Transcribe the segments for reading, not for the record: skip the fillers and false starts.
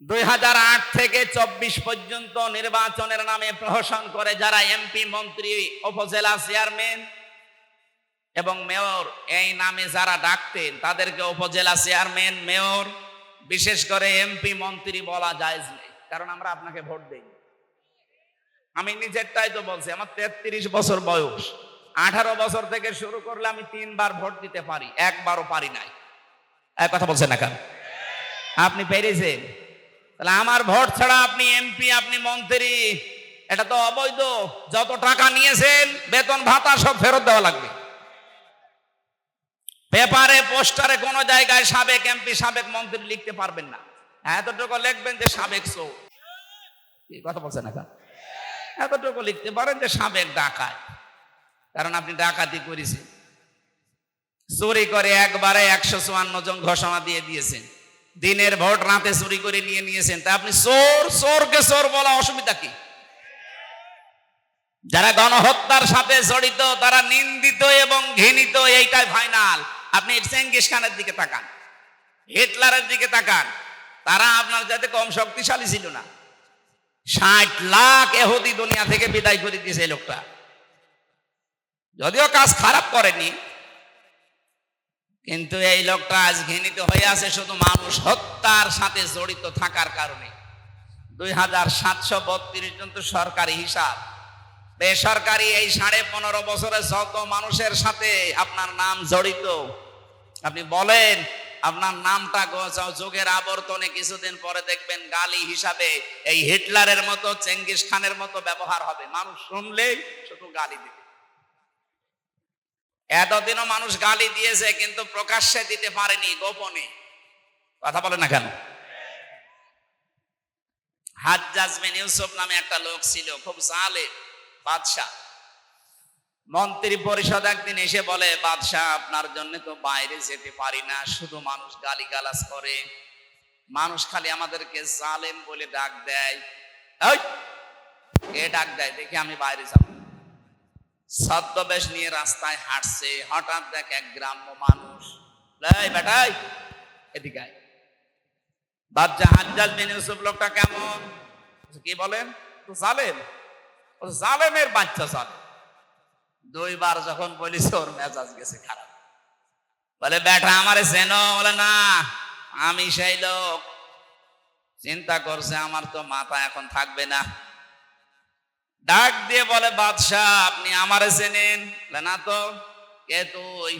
2008 থেকে 24 পর্যন্ত নির্বাচনের নামে প্রহসন করে যারা এমপি, মন্ত্রী, উপজেলা চেয়ারম্যান এবং মেয়র এই নামে যারা ডাকতেন তাদেরকে উপজেলা চেয়ারম্যান, মেয়র, বিশেষ করে এমপি, মন্ত্রী বলা জায়েজ নেই, কারণ আমরা আপনাকে ভোট দেই। আমি নিজেরটাই তো বলছি, আমার 33 বছর বয়স, 18 বছর থেকে শুরু করলে আমি 3 বার ভোট দিতে পারি, একবারও পারি নাই। এক কথা বলছেন না কেন? আপনি পেরেছেন? তাহলে আমার ভোট ছাড়া আপনি এমপি, আপনি মন্ত্রী, এটা তো অবৈধ। যত টাকা নিয়েছেন বেতন ভাতা সব ফেরত দেওয়া লাগবে। পেপারে, পোস্টারে কোন জায়গায় সাবেক এমপি, সাবেক মন্ত্রী লিখতে পারবেন না। এতটুকু লিখবেন যে সাবেক চোর। কথা বলছেন না? এতটুকু লিখতে পারেন যে সাবেক ডাকাত, কারণ আপনি ডাকাতি করেছেন। চুরি করে একবারে 154 জন ঘোষণা দিয়ে দিয়েছেন। দিনের ভোট রাতে চুরি করে নিয়ে নিয়েছেন, তা আপনি চোর। চোরকে চোর বলা অসুবিধা কি? যারা গণহত্যার সাথে জড়িত তারা নিন্দিত এবং ঘৃণিত, এইটাই ফাইনাল। আপনি চেঙ্গিস খানের দিকে তাকান, হিটলারের দিকে তাকান, তারা আপনার যাতে কম শক্তিশালী ছিল না। 60 লাখ ইহুদি দুনিয়া থেকে বিদায় করে দিয়েছে এই লোকটা। যদিও কাজ খারাপ করেনি, কিন্তু এই লোকটা আজ ঘৃণিত হয়ে আছে শুধু মানুষ হত্যার সাথে জড়িত থাকার কারণে। 2732 জন তো সরকারি হিসাব, বেসরকারি এই 15.5 বছরে যত মানুষের সাথে আপনার নাম জড়িত, আপনি বলেন আপনার নামটা যুগের আবর্তনে কিছুদিন পরে দেখবেন গালি হিসাবে এই হিটলারের মতো, চেঙ্গিস খানের মতো ব্যবহার হবে। মানুষ শুনলেই শুধু গালি দিবে। এতদিনও মানুষ গালি দিয়েছে, কিন্তু প্রকাশ্যে দিতে পারেনি, গোপনে। কথা বলে না কেন? হাজ্জাজ বিন ইউসুফ নামে একটা লোক ছিল, খুব জালেম বাদশাহ। মন্ত্রী পরিষদ একদিন এসে বলে, বাদশাহ আপনার জন্য তো বাইরে যেতে পারি না, শুধু মানুষ গালিগালাজ করে, মানুষ খালি আমাদেরকে জালেম বলে ডাক দেয়। কে ডাক দেয় দেখি আমি বাইরে যাব। ছদ্মবেশ নিয়ে রাস্তায় হাঁটছে, হঠাৎ দেখ এক গ্রাম্য মানুষ, বেটাই এদিকে আয়। বাদশাহ হাজ্জাজ বিন ইউসুফ লোকটা কেমন? কি বলেন? তো জালেম। জালেমের বাচ্চা জালেম। 2 বার যখন বলিস ওর মেজাজ গেছে খারাপ। বলে বেটা আমারে চেনো? বলে না, আমি সেই লোক। চিন্তা করছে আমার তো মাথা এখন থাকবে না। ডাক দিয়ে বলে, বাদশাহ আপনি আমারে চেনেন? না তো। কে তুই?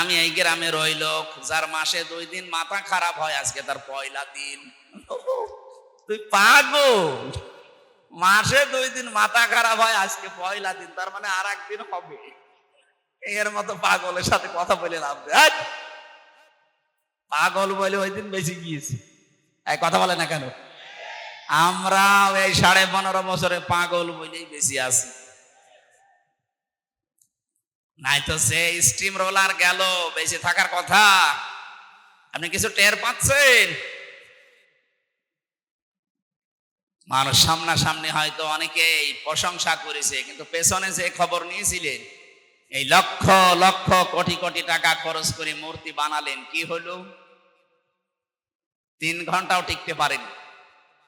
আমি এই গ্রামের ওই লোক যার মাসে 2 দিন মাথা খারাপ হয়, আজকে তার পয়লা দিন। তুই পাগল? মাসে 2 দিন মাথা খারাপ হয়, আজকে পয়লা দিন, তার মানে আর একদিন হবে। এর মতো পাগলের সাথে কথা বলে লাভ নেই। পাগল বলে ওই দিন বেশি গিয়েছি। এই কথা বলে না কেন? আমরা এই 15.5 বছরে পাগল বলেই বেশি আছি। নাই তো সে স্টিম রোলার গেল, বেঁচে থাকার কথা। আপনি কিছু টের পাচ্ছেন? মানুষ সামনাসামনি হয়তো অনেকেই প্রশংসা করেছে, কিন্তু পেছনে যে খবর নিয়েছিলেন, এই লক্ষ লক্ষ কোটি কোটি টাকা খরচ করে মূর্তি বানালেন, কি হলো? 3 ঘন্টাও টিকতে পারেনি।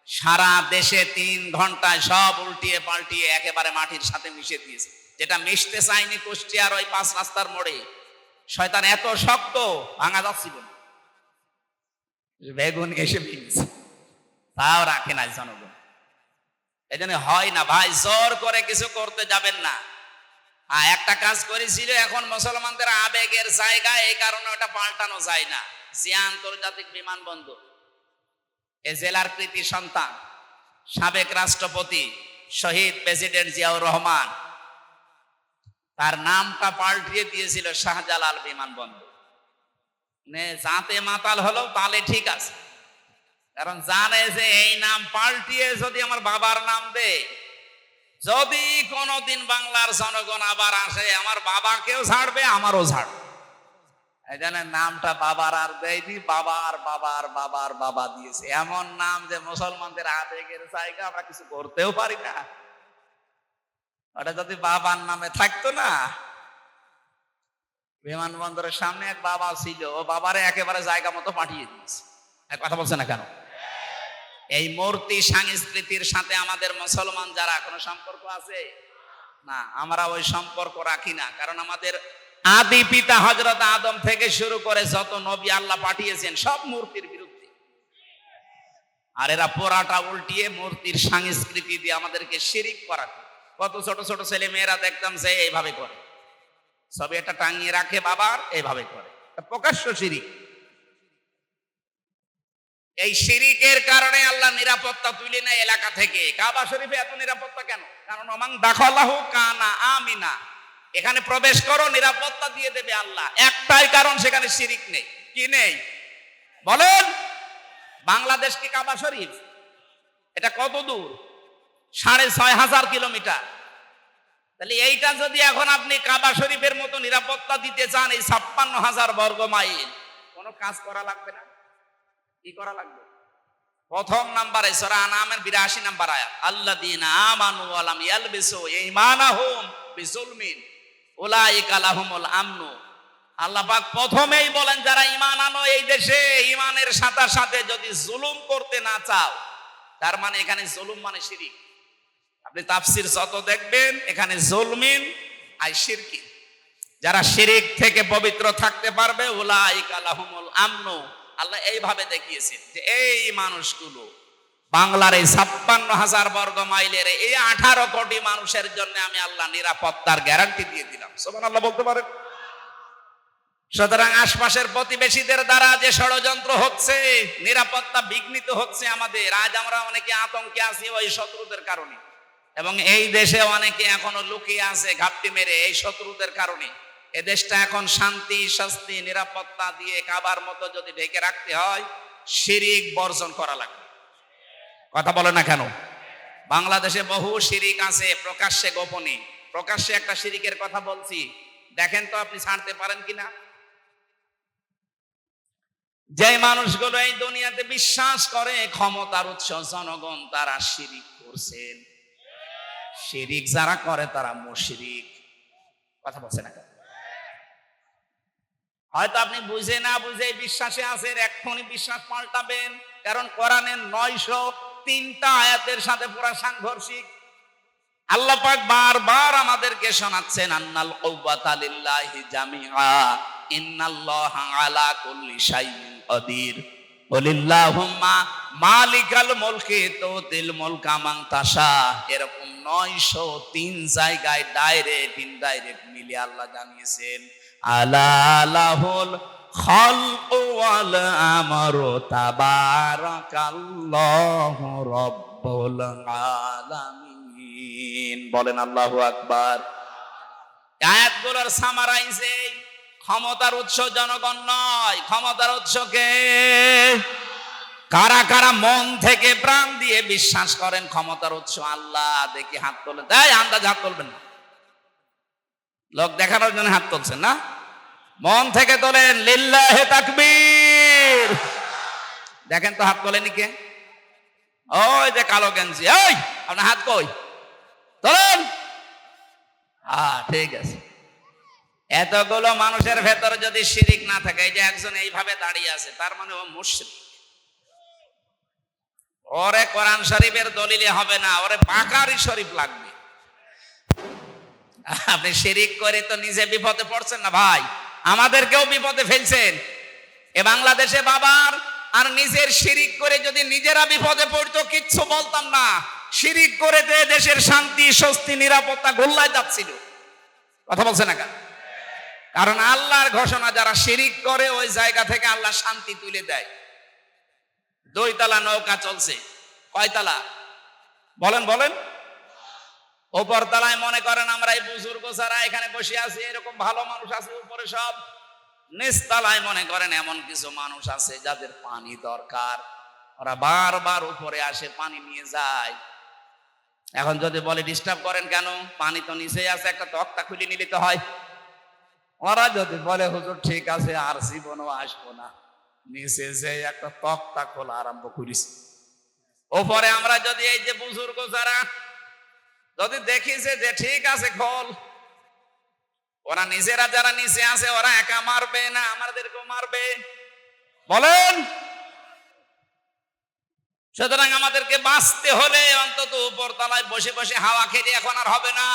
সারা দেশে 3 ঘন্টায় সব উল্টিয়ে পাল্টিয়ে একেবারে মাটির সাথে মিশে দিয়েছে। যেটা মিশতে চায়নি কুষ্টিয়ার ওই 5 রাস্তার মোড়ে, শয়তান এত শক্ত ভাঙা যাচ্ছিল না, বেগুন এসে ভেঙেছে, তাও রাখে না জনগণ। এই জন্য হয় না ভাই, জোর করে কিছু করতে যাবেন না। একটা কাজ করেছিল, এখন মুসলমানদের আবেগের জায়গা, এই কারণে ওটা পাল্টানো যায় না। জিয়া আন্তর্জাতিক বিমানবন্দর, এ জেলার কৃতি সন্তান সাবেক রাষ্ট্রপতি শহীদ প্রেসিডেন্ট জিয়াউর রহমান, তার নামটা পাল্টিয়ে দিয়েছিল শাহজালাল বিমানবন্দর। যাতে মাতাল হলো তাহলে ঠিক আছে, কারণ জানে যে এই নাম পাল্টিয়ে যদি আমার বাবার নাম দেয়, যদি কোনোদিন বাংলার জনগণ আবার আসে, আমার বাবাকেও ছাড়বে, আমারও ছাড়বে। এই জন্য নামটা বাবার আর দেয়নি, বাবার বাবার বাবার বাবা দিয়েছে। এমন নাম যে মুসলমানদের আবেগের জায়গা, আমরা কিছু করতেও পারি না। ওটা যদি বাবার নামে থাকতো না, বিমানবন্দরের সামনে এক বাবা ছিল, ও বাবারে একেবারে জায়গা মতো পাঠিয়ে দিয়েছে। কথা বলছে না কেন? এই মূর্তি সংস্কৃতির সাথে আমাদের মুসলমান যারা কোনো সম্পর্ক আছে না, আমরা ওই সম্পর্ক রাখি না। কারণ আমাদের আদি পিতা হযরত আদম থেকে শুরু করে যত নবী আল্লাহ পাঠিয়েছেন সব মূর্তির বিরুদ্ধে। আর এরা পোড়াটা উল্টিয়ে মূর্তির সংস্কৃতি দিয়ে আমাদেরকে শিরিক করাচ্ছে। কত ছোট ছোট ছেলে মেয়েরা দেখতাম যে এইভাবে করে, সবে এটা টাঙিয়ে রাখে বাবার, এইভাবে করে, প্রকাশ্য শিরিক। এই শিরিকের কারণে আল্লাহ নিরাপত্তা তুলে নেয় এলাকা থেকে। কাবা শরীফে এত নিরাপত্তা কেন? কারণ ওমান দাখালাহু কানা আমিনা, এখানে প্রবেশ করো নিরাপত্তা দিয়ে দেবে আল্লাহ। একটাই কারণ, সেখানে শিরিক নেই। কি নেই বলেন? বাংলাদেশ কি কাবা শরীফ? এটা কত দূর? 6500 কিলোমিটার। তাহলে এইটা যদি এখন আপনি কাবা শরীফের মতো নিরাপত্তা দিতে চান, এই 56,000 বর্গ মাইল, কোনো কাজ করা লাগবে না। কি করা লাগবে? প্রথম নাম্বারে সূরা আনামের 82 নাম্বার আয়াত, আল্লাযীনা আমানু ওয়া লাম ইয়ালবিসু ঈমানাহুম বিজুলমিন উলাইকা লাহুমুল আমনু। আল্লাহ পাক প্রথমেই বলেন, যারা ঈমান আনো এই দেশে, ঈমানের সাথে সাথে যদি জুলুম করতে না চাও, তার মানে এখানে জুলুম মানে শিরিক। আপনি তাফসীর যত দেখবেন, এখানে জুলমিন আর শিরকি। যারা শিরিক থেকে পবিত্র থাকতে পারবে, উলাইকা লাহুমুল আমনু, আল্লাহ এইভাবে দেখিয়েছেন যে এই মানুষগুলো বাংলার এই 56,000 বর্গ মাইলের এই 18 কোটি মানুষের জন্য আমি আল্লাহ নিরাপত্তার গ্যারান্টি দিয়ে দিলাম। সুবহানাল্লাহ বলতে পারেন? সুতরাং আশপাশের প্রতিবেশীদের দ্বারা যে ষড়যন্ত্র হচ্ছে, নিরাপত্তা বিঘ্নিত হচ্ছে আমাদের, আজ আমরা অনেকে আতঙ্কে আছি ওই শত্রুদের কারণে, এবং এই দেশে অনেকে এখনো লুকিয়ে আছে ঘাপটি মেরে এই শত্রুদের কারণে। এ দেশটা এখন শান্তি, শাস্তি, নিরাপত্তা দিয়ে কাবার মতো যদি ঢেকে রাখতে হয়, শিরিক বর্জন করা লাগবে। কথা বলে না কেন? বাংলাদেশে বহু শিরিক আছে, প্রকাশ্যে গোপনে। প্রকাশ্যে একটা শিরিকের কথা বলছি, দেখেন তো আপনি ছাড়তে পারেন কিনা। যে মানুষগুলো এই দুনিয়াতে বিশ্বাস করে ক্ষমতার উৎস জনগণ, তারা শিরিক করছেন। শিরিক যারা করে তারা মুশরিক। কথা বলছে না? হয়তো আপনি বুঝে না বুঝে বিশ্বাসে আছেন, এক্ষুনি বিশ্বাস পাল্টাবেন। কারণ কোরআনের 903টা আয়াতের সাথে পুরো সাংঘর্ষিক। আল্লাহ পাক বারবার আমাদেরকে শোনাচ্ছেন, আন্নাল কুওয়াতা লিল্লাহি জামিআ ইন্নাল্লাহা আলা কুল্লি শাইইন কাদির ওয়ালিল্লাহুম্মা মালিকাল মুলকি তুতিল মুলকা মান তাশা। এরকম 903 জায়গায় ডাইরেক্ট ইনডাইরেক্ট মিলে আল্লাহ জানিয়েছেন, আলা লাহুল খালকু ওয়াল আমরু তাবারাকাল্লাহু রাব্বুল আলামিন। বলেন আল্লাহু আকবার। আয়াতগুলোর সামারাইজে ক্ষমতার উৎস জনগণ নয়, ক্ষমতার উৎস কে? কারা কারা মন থেকে প্রাণ দিয়ে বিশ্বাস করেন ক্ষমতার উৎস আল্লাহ? দেখি হাত তোলেন। তাই আন্দাজ হাত তুলবেন না, লোক দেখানোর জন্য হাত তুলছেন না, মন থেকে তোলেন। লিল্লাহি তাকবীর। দেখেন তো হাত তোলেনি কে? ওই যে কালো গেঞ্জি, ওই আপনার হাত কই? তোলেন। ঠিক আছে। এতগুলো মানুষের ভেতরে যদি শিরিক না থাকে, এই যে একজন এইভাবে দাঁড়িয়ে আছে, তার মানে ও মুশরিক। ওরে কোরআন শরীফের দলিলে হবে না, ওরে বাকারি শরীফ লাগবে। আপনি শিরিক করে তো নিজে বিপদে পড়ছেন না ভাই, আমাদেরকেও বিপদে ফেলছেন। এ বাংলাদেশে বাবার আর নিজের শিরিক করে যদি নিজেরা বিপদে পড়তো, কিচ্ছু বলতাম না। শিরিক করে দেশের শান্তি, স্বস্তি, নিরাপত্তা গোল্লায় যাচ্ছিল। কথা বলছে না? কারণ আল্লাহর ঘোষণা, যারা শিরিক করে ওই জায়গা থেকে আল্লাহ শান্তি তুলে দেয়। 2 তলা নৌকা চলছে, কয় তলা বলেন বলেন? উপর তলায় মনে করেন আমরা এই বুজুর্গ যারা এখানে বসে আছি, এরকম ভালো মানুষ আছে উপরে সব। নিচ তলায় মনে করেন এমন কিছু মানুষ আছে যাদের পানি দরকার, ওরা বারবার উপরে আসে, পানি নিয়ে যায়। এখন যদি বলে ডিস্টার্ব করেন কেন, পানি তো নিচে আছে, একটা তক্তা খুলে নিলে তো হয়। ওরা যদি বলে হুজুর ঠিক আছে, আর জীবনও আসবো না, নিচে যে একটা তক্তা খোলা আরম্ভ করিস। ওপরে আমরা যদি এই যে বুজুর্গ যারা যদি দেখি যে ঠিক আছে খোল, ওরা নিজেরা যারা নিচে আছে ওরা একা মারবে না আমাদেরকেও মারবে? বলেন। সুতরাং আমাদেরকে বাঁচতে হলে অন্তত উপরতলায় বসে বসে হাওয়া খেতে এখন আর হবে না।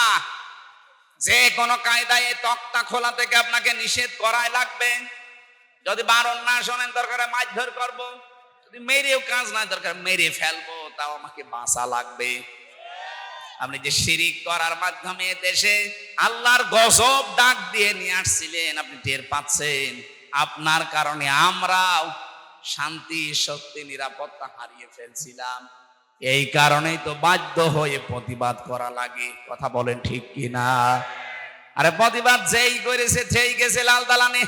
যে কোনো কায়দায় এই তক্তা খোলা থেকে আপনাকে নিষেধ করাই লাগবে। যদি বারণ না শোনেন দরকার মারধর করবো, যদি মেরেও কাজ না দরকার মেরে ফেলবো, তাও আমাকে বাঁচা লাগবে। আপনি যে শিরিক করার মাধ্যমে দেশে আল্লাহর গজব ডাক দিয়ে নিয়ে আসছিলেন, আপনি টের পাচ্ছেন। আপনার কারণে আমরাও শান্তি, শক্তি, নিরাপত্তা হারিয়ে ফেলছিলাম। এই কারণেই তো বাধ্য হয়ে প্রতিবাদ করা লাগে। কথা বলেন ঠিক কিনা? আরে প্রতিবাদ যেই করেছে সেই গেছে লাল দালানে,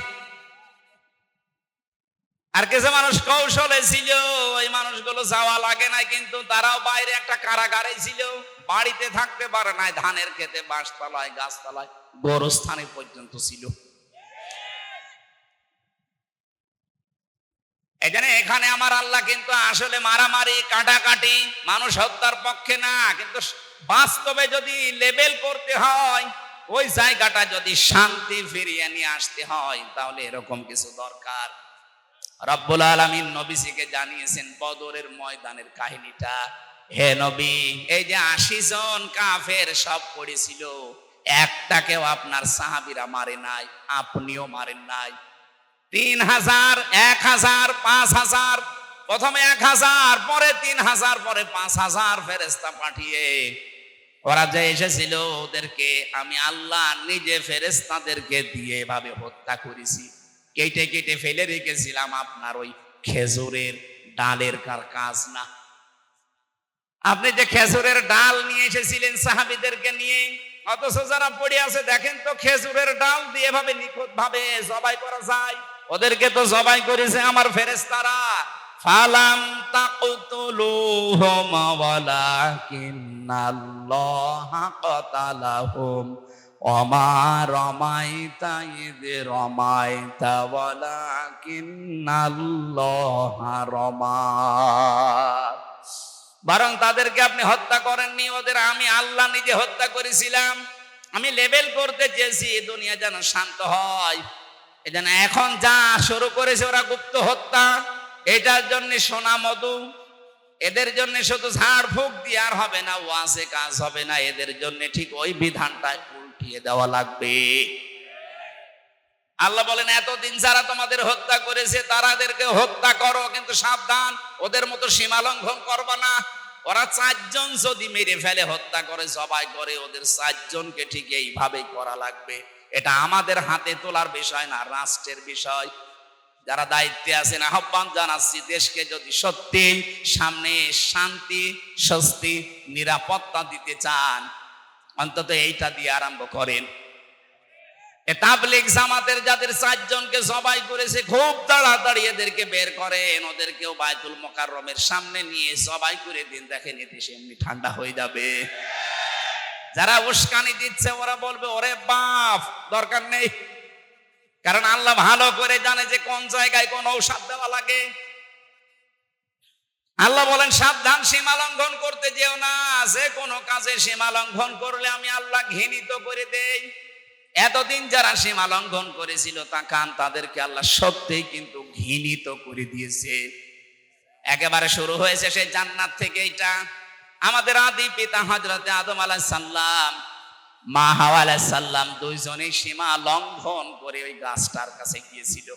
আর কিছু মানুষ কৌশলে ছিল, ওই মানুষগুলো যাওয়া লাগে না, কিন্তু তারাও বাইরে একটা কারাগারে ছিল, বাড়িতে থাকতে পারে না, ধানের খেতে, বাঁশতলায়, গাছতলায়, গোরস্থানে পর্যন্ত ছিল। এই জন্য এখানে আমার আল্লাহ কিন্তু আসলে মারামারি, কাটাকাটি, মানুষ হত্যার পক্ষে না, কিন্তু বাস্তবে যদি লেবেল করতে হয়, ওই জায়গাটা যদি শান্তি ফিরিয়ে নিয়ে আসতে হয়, তাহলে এরকম কিছু দরকার। রব্বুল আলামিন নবীজিকে জানিয়েছেন বদরের ময়দানের কাহিনীটা। হে নবী, এই যে 80 জন কাফের সব পড়েছিল, একটাকেও আপনার সাহাবীরা মারে নাই, আপনিও মারেন নাই। 3000, 1000, 5000, প্রথমে 1000, পরে 3000, পরে 5000 ফেরেশতা পাঠিয়ে ওরা যে এসেছিল, ওদেরকে আমি আল্লাহ নিজে ফেরেশতাদেরকে দিয়ে এভাবে হত্যা করেছি। কেটে কেটে ফেলে রেখেছিলাম, আপনার ওই খেজুরের ডালের কাজ না। আপনি যে খেজুরের ডাল নিয়ে এসেছিলেন সাহাবীদেরকে নিয়ে, অথচ যারা পড়ে আছে দেখেন তো খেজুরের ডাল দিয়ে এভাবে নিখুঁত ভাবে জবাই করা যায়। ওদেরকে তো জবাই করেছে আমার ফেরেশতারা। ফালাম তাকতুলুহুম ওয়ালাকিন্নাল্লাহা কাতালাহুম ওমা রমাইতা ইয রমাইতা ওয়ালাকিন্নাল্লাহা রমা। বরং তাদেরকে আপনি হত্যা করেননি, ওদের আমি আল্লাহ নিজে হত্যা করেছিলাম। আমি লেবেল করতে চেয়েছি দুনিয়া যেন শান্ত হয়। এই জন্য এখন যা শুরু করেছে ওরা গুপ্ত হত্যা, এটার জন্য সোনা মধু, এদের জন্য শুধু ঝাড় ফুঁক দিয়ে আর হবে না, ওয়াজে কাজ হবে না, এদের জন্য ঠিক ওই বিধানটা উল্টিয়ে দেওয়া লাগবে। আল্লাহ বলেন এতদিন যারা তোমাদের হত্যা করেছে তারাদেরকে হত্যা করো, কিন্তু সাবধান, ওদের মতো সীমা লঙ্ঘন করবা না। ওরা 4 জন যদি মেরে ফেলে, হত্যা করে, জবাই করে, ওদের 4 জনকে ঠিক এইভাবেই করা লাগবে। এটা আমাদের হাতে তোলার বিষয় না, রাষ্ট্রের বিষয়। যারা দায়িত্বে আছেন আহ্বান জানাচ্ছি, দেশকে যদি সত্যি সামনে শান্তি, স্বস্তি, নিরাপত্তা দিতে চান, অন্তত এইটা দিয়ে আরম্ভ করেন। তাবলীগ জামাতের যাদের 4 জনকে জবাই করেছে, খুব তাড়াতাড়ি এদেরকে বের করেন, ওদেরকেও বায়তুল মুকাররমের সামনে নিয়ে জবাই করে দিন, দেখেন এদেশে এমনি ঠান্ডা হয়ে যাবে। যারা উস্কানি দিচ্ছে ওরা বলবে ওরে বাপ, দরকার নেই, কারণ আল্লাহ ভালো করে জানে যে কোন জায়গায় কোন ঔষধ দেওয়া লাগে। আল্লাহ বলেন সাবধান, সীমা লঙ্ঘন করতে যেও না, যে কোনো কাজে সীমা লঙ্ঘন করলে আমি আল্লাহ ঘৃণিত করে দেই। এতদিন যারা সীমা লঙ্ঘন করেছিল তাদেরকে আল্লাহ সত্যিই কিন্তু ঘৃণিত করে দিয়েছে। একেবারে শুরু হয়েছে সেই জান্নাত থেকে। এটা আমাদের আদি পিতা হযরত আদম আলাইহিস সালাম, মা হাওয়া আলাইহিস সালাম, দুইজনেই সীমা লঙ্ঘন করে ওই গাছটার কাছে গিয়েছিল।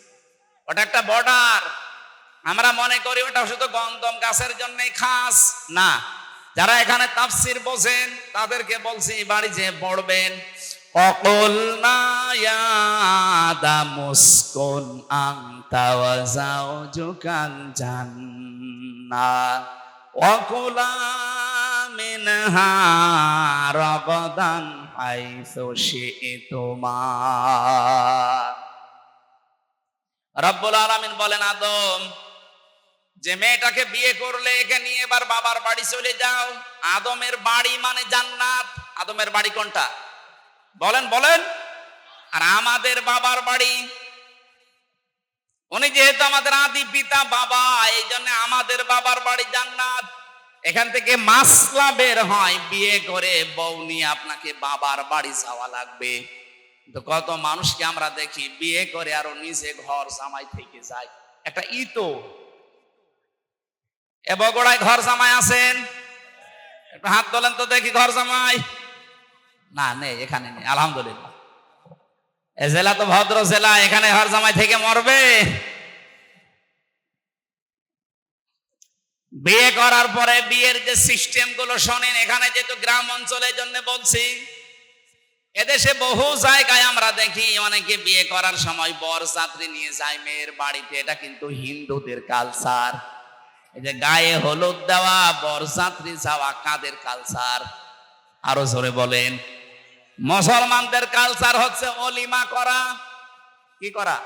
ওটা একটা বর্ডার। আমরা মনে করি ওটা শুধু গন্ধম গাছের জন্যই খাস, না। যারা এখানে তাফসীর বোঝেন তাদেরকে বলছি বাড়ি যে পড়বেন, وَقُلْنَا يَا آدَمُ اسْكُنْ أَنْتَ وَزَوْجُكَ الْجَنَّةَ وَكُلَا مِنْهَا رَغَدًا حَيْثُ شِئْتُمَا। রব্বুল আলামিন বলেন, আদম, যে মেয়েটাকে বিয়ে করলে একে নিয়ে এবার বাবার বাড়ি চলে যাও। আদমের বাড়ি মানে জান্নাত। আদমের বাড়ি কোনটা বলেন বলেন? আর আমাদের বাবার বাড়ি, উনি যেহেতু আমাদের আদি পিতা বাবা, এই জন্য আমাদের বাবার বাড়ি জান্নাত। এখান থেকে মাসলা বের হয়, বিয়ে করে বউ নিয়ে আপনাকে বাবার বাড়ি যাওয়া লাগবে। তো কত মানুষকে আমরা দেখি বিয়ে করে আরো নিজে ঘর জামাই থেকে যায়। একটা ইতো এ বগুড়ায় ঘর জামাই আছেন? একটু হাত তোলেন তো দেখি ঘর জামাই। না নেই, এখানে নেই আলহামদুলিল্লাহ। এ জেলা তো ভদ্র জেলা, এখানে ঘর জামাই থেকে মরবে? বিয়ে করার পরে বিয়ের যে সিস্টেম গুলো শোনেন, এখানে যেহেতু গ্রাম অঞ্চলের জন্য বলছি, এদেশে বহু জায়গায় আমরা দেখি অনেকে বিয়ে করার সময় বরযাত্রী নিয়ে যায় মেয়ের বাড়িতে। এটা কিন্তু হিন্দুদের কালচার। এই যে গায়ে হলুদ দেওয়া, বরযাত্রী যাওয়া কাদের কালচার? আরো জোরে বলেন। মুসলমানদের কালচার হচ্ছে অলিমা করা। কি করা?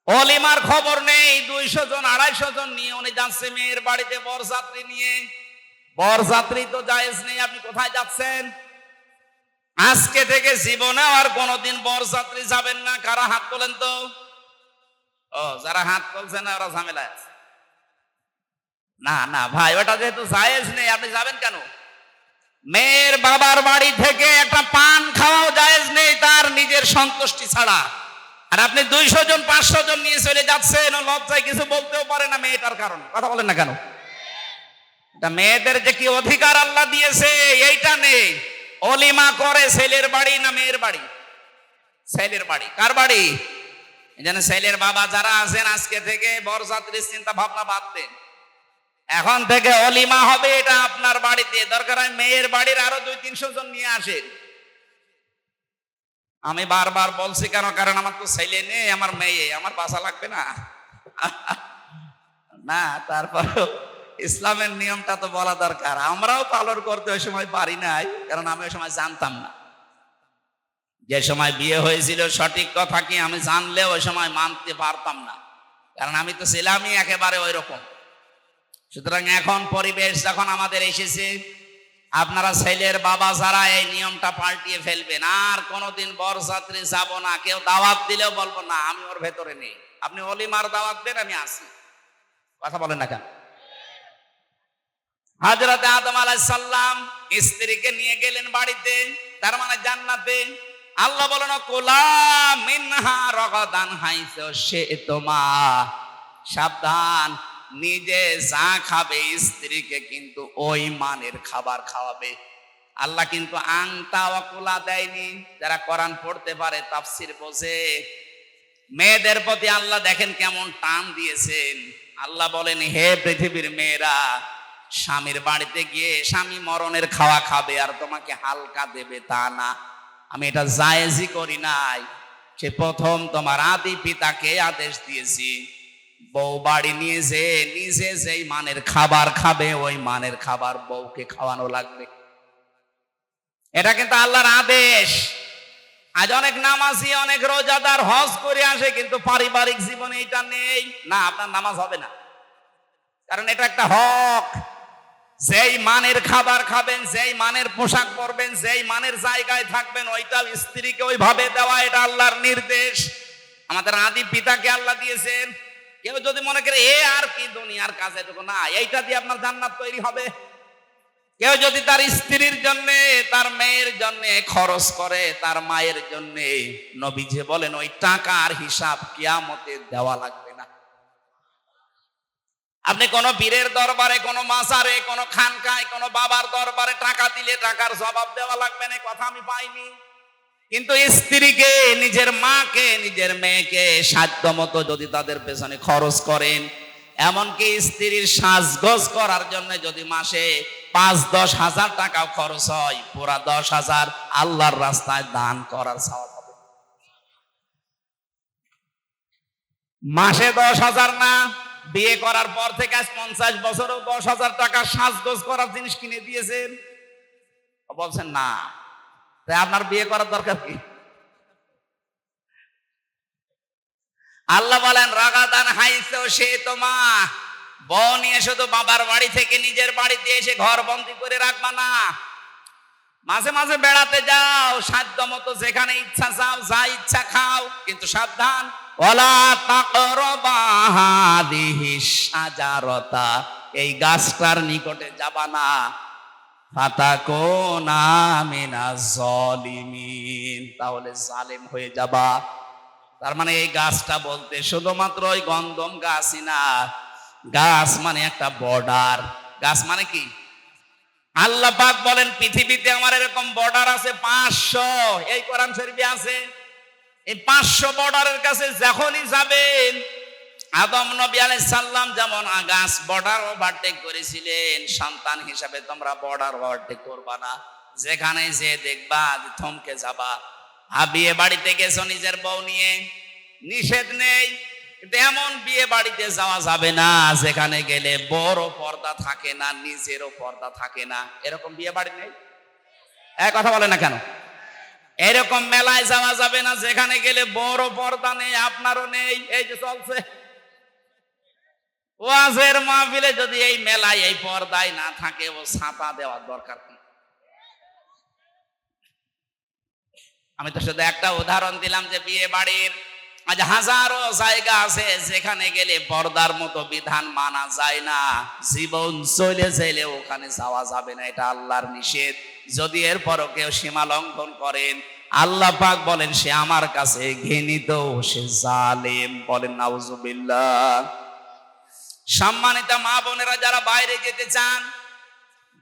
অলিমার খবর নেই, 200 জন 250 জন নিয়ে উনি যাচ্ছে মেয়ের বাড়িতে বরযাত্রী নিয়ে। বরযাত্রী তো জায়েজ নেই, আপনি কোথায় যাচ্ছেন? আজকে থেকে জীবনে আর কোনোদিন বরযাত্রী যাবেন না। কারা হাত তোলেন তো? ও, যারা হাত তুলছেন ওরা ঝামেলা আছে। না না ভাই, ওটা যেহেতু জায়েজ নেই, আপনি যাবেন কেন? মেয়ের বাবার বাড়ি থেকে একটা পান খাওয়াও জায়েজ নেই তার নিজের সন্তুষ্টি ছাড়া। আর আপনি 200 জন 500 জন নিয়ে চলে যাচ্ছেন, লজ্জায় কিছু বলতেও পারে না মেয়েটার কারণে। কথা বলেন না কেন? মেয়েদের যে কি অধিকার আল্লাহ দিয়েছে এইটা নেই। অলিমা করে ছেলের বাড়ি না মেয়ের বাড়ি? ছেলের বাড়ি। কার বাড়ি? এই জন্য ছেলের বাবা যারা আছেন আজকে থেকে বরযাত্রীর চিন্তা ভাবনা বাদ দেন। এখন থেকে অলিমা হবে এটা আপনার বাড়িতে। দরকার হয় মেয়ের বাড়ির আরো 200-300 জন নিয়ে আসেন। আমি বারবার বলছি কেন? কারণ আমার তো ছেলে নেই, আমার মেয়ে, আমার বাসা লাগবে না। না, তারপরও ইসলামের নিয়মটা তো বলা দরকার। আমরাও পালন করতে ওই সময় পারি নাই, কারণ আমি ওই সময় জানতাম না। যে সময় বিয়ে হয়েছিল সঠিক কথা কি আমি জানলে ওই সময় মানতে পারতাম না, কারণ আমি তো ছিলামই একেবারে ওই রকম। সুতরাং এখন পরিবেশ যখন আমাদের এসেছে, আপনারা ছেলের বাবা যারা এই নিয়মটা পাল্টিয়ে ফেলবেন। আর কোনোদিন বরযাত্রী যাব না। কেউ দাওয়াত দিলেও বলবো না আমি ওর ভেতরে নেই। আপনি অলিমার দাওয়াত দেন, আমি আসি। কথা বলেন না কেন? হযরত আদম আলাইহিস সালাম স্ত্রীকে নিয়ে গেলেন বাড়িতে, তার মানে জান্নাতে। আল্লাহ বলেন কুলা মিনহা রাগাদান হাইসু শি'তুমা। সাবধান, নিজে যা খাবে স্ত্রীকে কিন্তু ওই মানের খাবার খাওয়াবে। আল্লাহ কিন্তু আংতা ওয়া কুলা দেয়নি। যারা কোরআন পড়তে পারে, তাফসীর বোঝে, মেয়েদের প্রতি আল্লাহ দেখেন কেমন টান দিয়েছেন। আল্লাহ বলেন হে পৃথিবীর মেয়েরা, স্বামীর বাড়িতে গিয়ে স্বামী মরণের খাওয়া খাবে আর তোমাকে হালকা দেবে তা না। আমি এটা জায়েজই করি নাই। সে প্রথম তোমার আদি পিতাকে আদেশ দিয়েছি, বউ বাড়ি নিয়ে যে নিজে যেই মানের খাবার খাবে ওই মানের খাবার বউকে খাওয়ানো লাগবে। এটা কিন্তু আল্লাহর আদেশ। আজ অনেক নামাজি, অনেক রোজাদার হজ করে আসে, কিন্তু পারিবারিক জীবনে এটা নেই। না, আপনার নামাজ হবে না, কারণ এটা একটা হক। যেই মানের খাবার খাবেন, যেই মানের পোশাক পরবেন, যেই মানের জায়গায় থাকবেন, ওইটাও স্ত্রীকে ওইভাবে দেওয়া, এটা আল্লাহর নির্দেশ। আমাদের আদি পিতাকে আল্লাহ দিয়েছেন। কেউ যদি মনে করে এ আর কি দুনিয়ার কাজ, এটুকু না, এইটা দিয়ে আপনার জান্নাত তৈরি হবে। কেউ যদি তার স্ত্রীর জন্য, তার মেয়ের জন্য খরচ করে, তার মায়ের জন্য, নবীজি বলেন ওই টাকার হিসাব কিয়ামতে দেওয়া লাগবে না। আপনি কোন পীরের দরবারে, কোন মাজারে, কোন খানকায়, কোন বাবার দরবারে টাকা দিলে টাকার জবাব দেওয়া লাগবে না, কথা আমি পাইনি। কিন্তু স্ত্রীকে, নিজের মাকে, নিজের মেয়েকে সাধ্য মতো যদি তাদের পেছনে খরচ করেন, এমনকি স্ত্রীর সাজগোজ করার জন্য যদি মাসে 5-10 হাজার টাকাও খরচ হয়, পুরা 10,000 আল্লাহর রাস্তায় দান করার সওয়াব হবে। মাসে 10,000 না, বিয়ে করার পর থেকে আজ 50 বছরেও 10,000 টাকা সাজগোজ করার জিনিস কিনে দিয়েছেন। বলছেন না, তাই আপনার বিয়ে করার দরকার কি? আল্লাহ বলেন রাগাদান হাইসু শি'তুমা। বউ নিয়ে শুধু বাবার বাড়ি থেকে নিজের বাড়িতে এসে ঘর বন্দি করে রাখবা না। মাঝে মাঝে বেড়াতে যাও, সাধ্য মতো যেখানে ইচ্ছা যাও, যা ইচ্ছা খাও, কিন্তু সাবধান, ওয়ালা তাকরাবা হাদিহিশ শাজারাতা, এই গাছটার নিকটে যাবা না। ফাতাকুনা মিনাজ জালিমিন, তাহলে জালেম হয়ে যাবা। তার মানে এই গাছটা বলতে শুধুমাত্র ওই গন্ধম গাছই না, গাছ মানে একটা বর্ডার। গাছ মানে কি? আল্লাহ পাক বলেন পৃথিবীতে আমার এরকম বর্ডার আছে 500, এই কোরআন শরীফে আছে। এই 500 বর্ডারের কাছে যখনই যাবেন, আদম নবী আলাইহিস সালাম যেমন গাছ বর্ডার ওভারটেক করেছিলেন, সন্তান হিসাবে তোমরা বর্ডার ওভারটেক করবা না। যেখানে যে দেখবা থমকে যাবা। বিয়ে বাড়িতে গেছো নিজের বউ নিয়ে, নিষেধ নেই, কিন্তু এমন বিয়ে বাড়িতে যাওয়া যাবে না যেখানে গেলে বড় পর্দা থাকে না, নিজেরও পর্দা থাকে না। এরকম বিয়ে বাড়ি নেই? এক কথা বলে না কেন? এরকম মেলায় যাওয়া যাবে না যেখানে গেলে বড় পর্দা নেই, আপনারও নেই। এই যে চলছে ওয়াজের মাহফিলে, যদি এই মেলায় এই পর্দায় না থাকে, ও ছাতা দেওয়ার দরকার কি? আমি তো শুধু একটা উদাহরণ দিলাম যে বিয়ে বাড়ির আজ হাজারো জায়গা আছে যেখানে গেলে পর্দার মতো বিধান মানা যায় না। জীবন চলে চাইলে ওখানে যাওয়া যাবে না, এটা আল্লাহর নিষেধ। যদি এরপরও কেউ সীমা লঙ্ঘন করেন, আল্লাহ পাক বলেন সে আমার কাছে ঘৃণিত, সে জালেম। বলেন নাউজুবিল্লাহ। সম্মানিত মা বোনেরা, যারা বাইরে যেতে চান,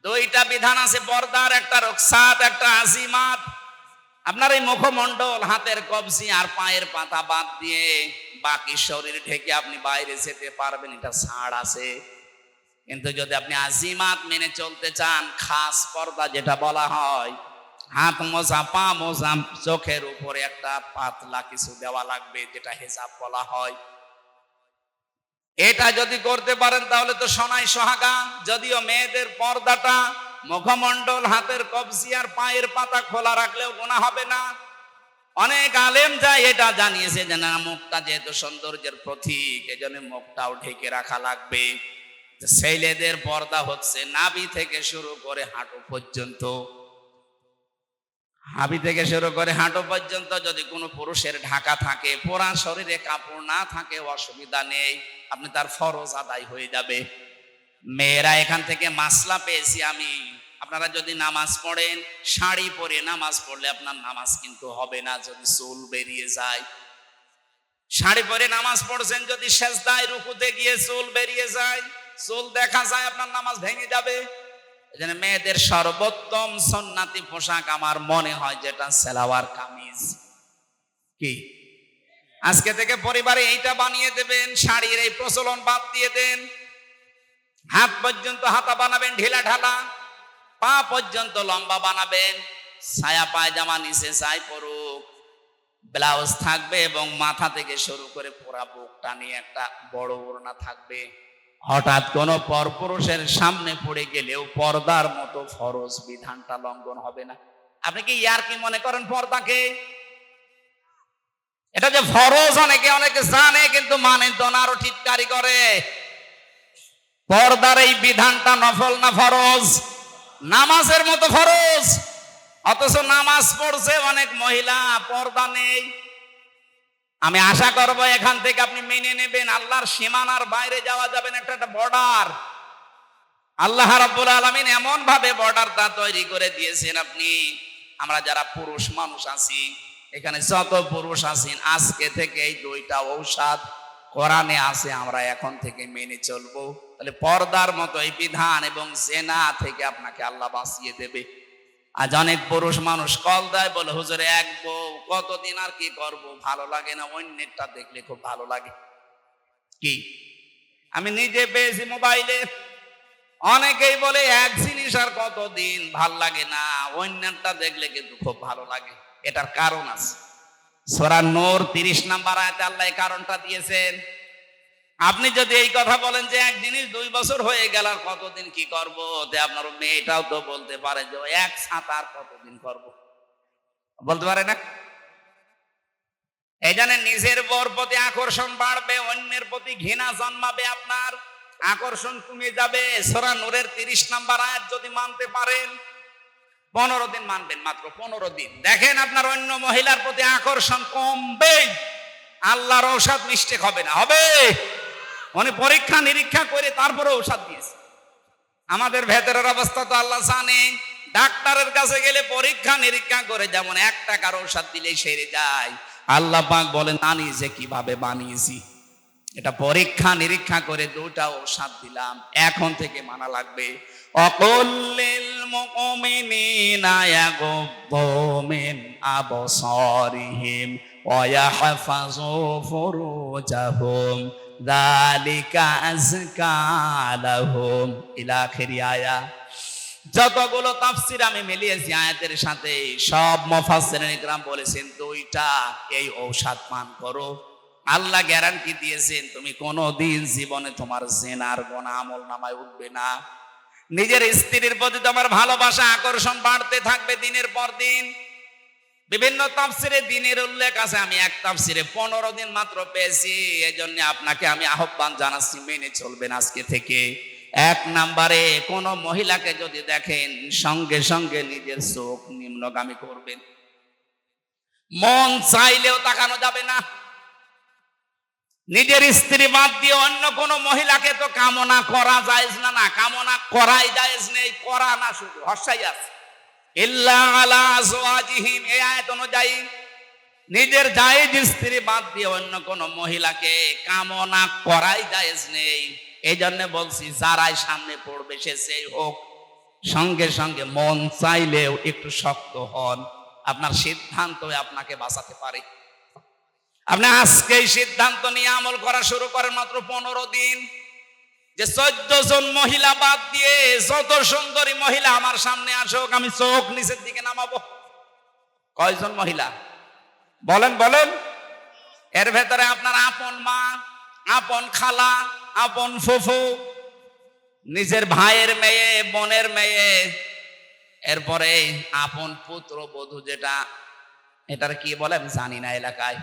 দুইটা বিধান আছে পর্দার, একটা রুখসাত, একটা আজিমাত। আপনার এই মুখমণ্ডল, হাতের কবজি আর পায়ের পাতা বাদ দিয়ে বাকি শরীর ঢেকে আপনি বাইরে যেতে পারবেন, এটা ছাড় আছে। কিন্তু যদি আপনি আজিমাত মেনে চলতে চান, খাস পর্দা যেটা বলা হয়, হাত মোজা, পা মোজা, চোখের উপরে একটা পাতলা কিছু দেওয়া লাগবে, যেটা হিজাব বলা হয়। এটা যদি করতে পারেন তাহলে তো সোনাই সোহাগা। যদিও মেয়েদের পর্দাটা মুখমণ্ডল, হাতের কবজি আর পায়ের পাতা খোলা রাখলেও গুনাহ হবে না। অনেক আলেম যায় এটা জানিয়েছে যে না, মুখটা যেহেতু সৌন্দর্যের প্রতীক, এজন্য মুখটাও ঢেকে রাখা লাগবে। ছেলেদের পর্দা হচ্ছে নাভি থেকে শুরু করে হাঁটু পর্যন্ত। হাবি থেকে শুরু করে হাঁটু পর্যন্ত যদি কোনো পুরুষের ঢাকা থাকে, পুরা শরীরে কাপড় না থাকে, অসুবিধা নেই, আপনি তার ফরজ আদায় হয়ে যাবে। মেয়েরা এখান থেকে মাসলা পেয়েছি আমি, আপনারা যদি নামাজ পড়েন, শাড়ি পরে নামাজ পড়লে আপনার নামাজ কিন্তু হবে না যদি চুল বেরিয়ে যায়। শাড়ি পরে নামাজ পড়ছেন, যদি সেজদায় রুকুতে গিয়ে চুল বেরিয়ে যায়, চুল দেখা যায়, আপনার নামাজ ভেঙে যাবে। এজন্য মেয়েদের সর্বোত্তম সুন্নাতি পোশাক আমার মনে হয় যেটা সালোয়ার কামিজ। কি আজকে থেকে পরিবারে এইটা বানিয়ে দেবেন, শাড়ির এই প্রচলন বাদ দিয়ে দেন। হাত পর্যন্ত হাতা বানাবেন ঢিলা ঢালা, পা পর্যন্ত লম্বা বানাবেন। ছায়া পায়জামা নিচে চাই পরুক, ব্লাউজ থাকবে এবং মাথা থেকে শুরু করে পুরা বুক টানিয়ে একটা বড় ওড়না থাকবে। হঠাৎ কোনো পরপুরুষের সামনে পড়ে গেলেও পর্দার মতো ফরজ বিধানটা লঙ্ঘন হবে না। আপনি কি ইয়ার কি মনে করেন পর্দাকে? এটা যে ফরজ অনেকে জানে কিন্তু মানে তো না, আরো ঠিককারি করে। পর্দার এই বিধানটা নফল না ফরজ? নামাজের মতো ফরজ। অথচ নামাজ পড়ছে অনেক মহিলা, পর্দা নেই। আমি আশা করব এখান থেকে আপনি মেনে নেবেন, আল্লাহর সীমানার বাইরে যাওয়া যাবে না। একটা বর্ডার আল্লাহ রাব্বুল আলামিন এমন ভাবে বর্ডারটা তৈরি করে দিয়েছেন। আপনি, আমরা যারা পুরুষ মানুষ আছি, এখানে যত পুরুষ আছেন, আজকে থেকে এই দুইটা ঔষধ কোরআনে আছে, আমরা এখন থেকে মেনে চলবো। তাহলে পর্দার মতো এই বিধান এবং জেনা থেকে আপনাকে আল্লাহ বাঁচিয়ে দেবে। আজ অনেক পুরুষ মানুষ কল দেয়, বলে হুজুর এক বউ, কতদিন আর কি করব, ভালো লাগে না, অন্যেরটা দেখলে খুব ভালো লাগে। কি আমি নিজে পেয়েছি মোবাইলে, অনেকেই বলে এক জিনিস আর কতদিন ভাল লাগে না, অন্যেরটা দেখলে কিন্তু খুব ভালো লাগে। এটার কারণ আছে। সূরা নূর 30 নম্বর আয়াতে আল্লাহ এই কারণটা দিয়েছেন। আপনি যদি এই কথা বলেন যে এক জিনিস 2 বছর হয়ে গেল আর কতদিন কি করব, আপনার মেয়েটাও তো বলতে পারে যে এক ছাতা আর কতদিন করব, বলতে পারে না? এই জন্য নিজের বর প্রতি আকর্ষণ বাড়বে, অন্যের প্রতি ঘৃণা জন্মাবে, আপনার আকর্ষণ কমে যাবে। সূরা নূরের 30 নম্বর আয়াত যদি মানতে পারেন, 15 দিন মানবেন, মাত্র 15 দিন, দেখেন আপনার অন্য মহিলার প্রতি আকর্ষণ কমবে। আল্লাহর ঔষধ মিস্টেক হবে না, হবে। উনি পরীক্ষা নিরীক্ষা করে তারপরে ঔষধ দিয়েছে। আমাদের ভেতরের অবস্থা তো আল্লাহ জানে। ডাক্তারের কাছে গেলে পরীক্ষা নিরীক্ষা করে যেমন 1 টাকার ঔষধ দিলেই সেরে যায়, আল্লাহ পাক বলেন জানি যে কিভাবে বানিয়েছি। এটা পরীক্ষা নিরীক্ষা করে দুটা ঔষধ দিলাম, এখন থেকে মানা লাগবে। অকুল্লিল মুমিনিনা ইয়াগুদ্দু মিন আবসারিহিম ওয়া ইয়াহফাযু ফুরুজাহুম যালিকা আযকা লাহুম ইলা আখির আয়া। যতগুলো তাফসীর আমি মিলিয়েছি আয়াতের সাথে, সব মুফাসসিরিন ইকরাম বলেছেন দুইটা এই ঔষধ পান করো। আল্লাহ গ্যারান্টি দিয়েছেন তুমি কোনোদিন জীবনে তোমার জিনার গুনাহ আমলনামায় উঠবে না। নিজের স্ত্রীর প্রতি তোমার ভালোবাসা আকর্ষণ বাড়তে থাকবে দিনের পর দিন। বিভিন্ন তাফসিরে দিনের উল্লেখ আছে, আমি এক তাফসিরে 15 দিন মাত্র পেয়েছি। এজন্য আপনাকে আমি আহ্বান জানাচ্ছি, মেনে চলবেন আজকে থেকে। এক নম্বরে, কোন মহিলাকে যদি দেখেন সঙ্গে সঙ্গে নিজের চোখ নিম্নগামী করবেন, মন চাইলেও তাকানো যাবে না। নিজের স্ত্রী বাদ দিয়ে অন্য কোন মহিলাকে তো কামনা করা জায়েজ না, না কামনা করাই জায়েজ নেই, করা না শুধু হর্ষাই আছে। ইল্লা আলা আজওয়াজিহিম, এই আয়াত অনুযায়ী নিজের জায়েজ স্ত্রী বাদ দিয়ে অন্য কোন মহিলাকে কামনা করাই জায়েজ নেই। এই জন্য বলছি যারাই সামনে পড়বে সে সেই হোক, সঙ্গে সঙ্গে মন চাইলেও একটু শক্ত হন, আপনার সিদ্ধান্ত আপনাকে বাঁচাতে পারে। আপনি আজকেই সিদ্ধান্ত নিয়ে আমল করা শুরু করেন, মাত্র 15 দিন, যে 14 জন মহিলা বাদ দিয়ে যত সুন্দরী মহিলা আমার সামনে আসুক, আমি চোখ নিচের দিকে নামাবো। কয়জন মহিলা বলেন বলেন? এর ভেতরে আপনার আপন মা, আপন খালা, আপন ফুফু, নিজের ভাইয়ের মেয়ে, বোনের মেয়ে, এরপরে আপন পুত্র বধূ, যেটা এটার কি বলে আমি জানি না এলাকায়,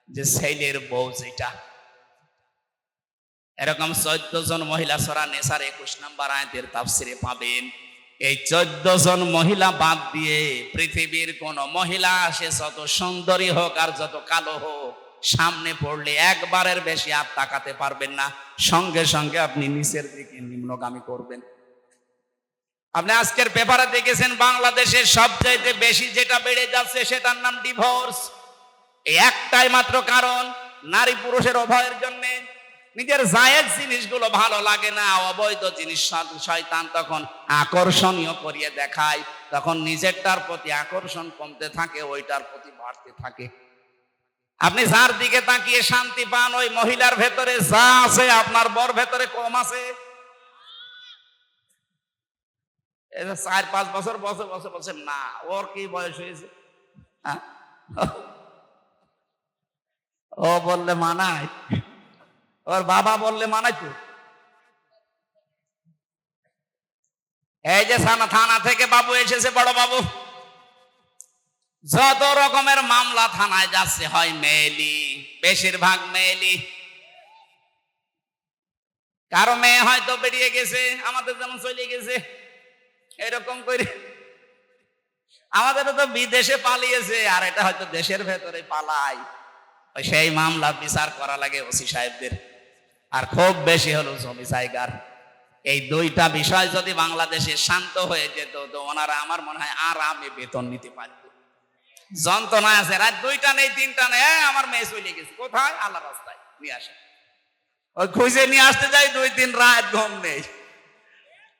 যে ছেলের বউ, যেটা এরকম 14 জন মহিলা সূরা নিসার 21 নম্বর আয়াতের তাফসিরে পাবেন। এই 14 জন মহিলা বাদ দিয়ে পৃথিবীর কোন মহিলা, সে যত সুন্দরী হোক আর যত কালো হোক, সামনে পড়লে একবারের বেশি আর তাকাতে পারবেন না, সঙ্গে সঙ্গে আপনি নিচের দিকে নিম্নগামী করবেন। আপনি আজকের পেপারে দেখেছেন বাংলাদেশের সবচাইতে বেশি যেটা বেড়ে যাচ্ছে সেটার নাম ডিভোর্স। এই একটাই মাত্র কারণ, নারী পুরুষের উভয়ের জন্য। নিজের জায়েজ জিনিসগুলো ভালো লাগে না, অবৈধ জিনিস শয়তান তখন আকর্ষণীয় করিয়ে দেখায়, তখন নিজেরটার প্রতি আকর্ষণ কমতে থাকে, ওইটার প্রতি বাড়তে থাকে। আপনি যার দিকে তাকিয়ে শান্তি পান, ওই মহিলার ভেতরে যা আছে আপনার বর ভেতরে কম আছে। 4-5 বছর বছর বছর বছর না, ওর কি বয়স হয়েছে? ও বললে মানায়, ওর বাবা বললে মানায় তো। এই যে থানা থেকে বাবু এসেছে, বড় বাবু, যত রকমের মামলা থানায় যাচ্ছে হয় মেয়েলি, বেশিরভাগ মেয়েলি। কারো মেয়ে হয়তো বেরিয়ে গেছে, আমাদের যেমন চলে গেছে, এরকম করে আমাদের তো বিদেশে পালিয়েছে, আর এটা হয়তো দেশের ভেতরে পালায়। সেই মামলা বিচার করা লাগে ওসি সাহেবদের, আর খুব বেশি হলো জমি জায়গার। এই দুইটা বিষয় যদি বাংলাদেশে শান্ত হয়ে যেত, তো ওনারা আমার মনে হয় আরামে বেতন নিতে পারত। যন্ত্রণা আছে, রাত 2টা নেই 3টা নেই, আমার মেয়ে চলে গেছে কোথায়, আল্লাহ রাস্তায় নিয়ে আসে, ওই খুঁজে নিয়ে আসতে যাই 2-3 রাত ঘুম নেই।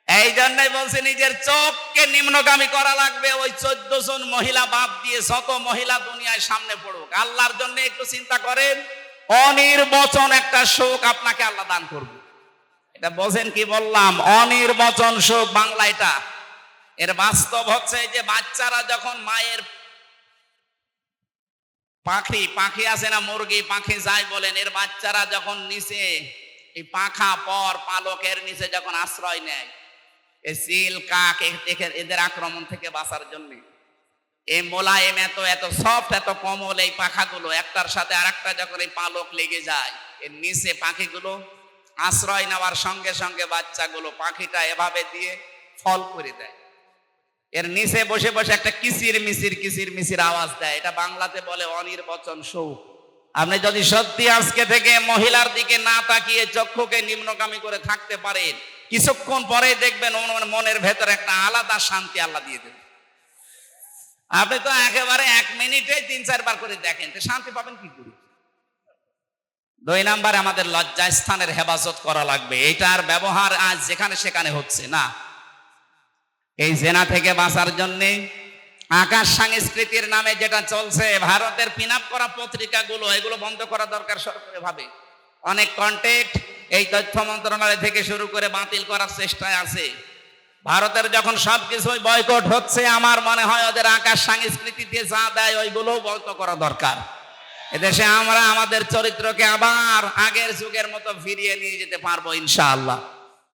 এই জন্যই বলছে নিজের চোখকে নিম্নগামী করা লাগবে। ওই 14 জন মহিলা বাদ দিয়ে যত মহিলা দুনিয়ায় সামনে পড়ুক, আল্লাহর জন্য একটু চিন্তা করেন, অনির্বচন একটা সুখ আপনাকে আল্লাহ দান করবে। এটা বোঝেন কি বললাম? অনির্বচন সুখ বাংলা এটা। এর বাস্তব হচ্ছে যে বাচ্চারা যখন মায়ের পাখি আছে না, মুরগি পাখি যাই বলেন, এর বাচ্চারা যখন নিচে এই পাখা পর পালকের নিচে যখন আশ্রয় নেয়, এই চিল কাক এদের আক্রমণ থেকে বাঁচার জন্য, এই মোলায়েম এত সফট, এত কোমল এই পাখাগুলো, একটার সাথে আরেকটা যখন এই পালক লেগে যায়, এর নিচে পাখিগুলো আশ্রয় নেওয়ার সঙ্গে সঙ্গে বাচ্চাগুলো পাখিটা এভাবে দিয়ে ফল করে দেয়। এর নিচে বসে বসে একটা কিচির মিচির আওয়াজ দেয়। এটা বাংলাতে বলে অনির্বচন সুখ। আপনি যদি সত্যি আজকে থেকে মহিলার দিকে না তাকিয়ে চক্ষুকে নিম্নগামী করে থাকতে পারেন, কিছুক্ষণ পরে দেখবেন মনের ভেতরে একটা আলাদা শান্তি আল্লাহ দিয়ে দেবেন। আপনি তো একেবারে 1 মিনিটে 3-4 বার করে দেখেন, তো শান্তি পাবেন কি করে? দুই নাম্বারে আমাদের লজ্জাস্থানের হেফাজত করা লাগবে। এটার ব্যবহার আজ যেখানে সেখানে হচ্ছে না। এই জেনা থেকে বাঁচার জন্যে আকাশ সংস্কৃতির নামে যেটা চলছে, ভারতের পিন আপ করা পত্রিকাগুলো, এগুলো বন্ধ করা দরকার সরকারিভাবে। অনেক কন্টেন্ট এই তথ্য মন্ত্রণালয় থেকে শুরু করে বাতিল করার চেষ্টায় আছে। ভারতের যখন সবকিছুই বয়কট হচ্ছে, আমার মনে হয় ওদের আকাশ সংস্কৃতিতে যা দেয় ওইগুলোও বন্ধ করা দরকার। এদেশে আমরা আমাদের চরিত্রকে আবার আগের যুগের মতো ফিরিয়ে নিয়ে যেতে পারবো ইনশাআল্লাহ।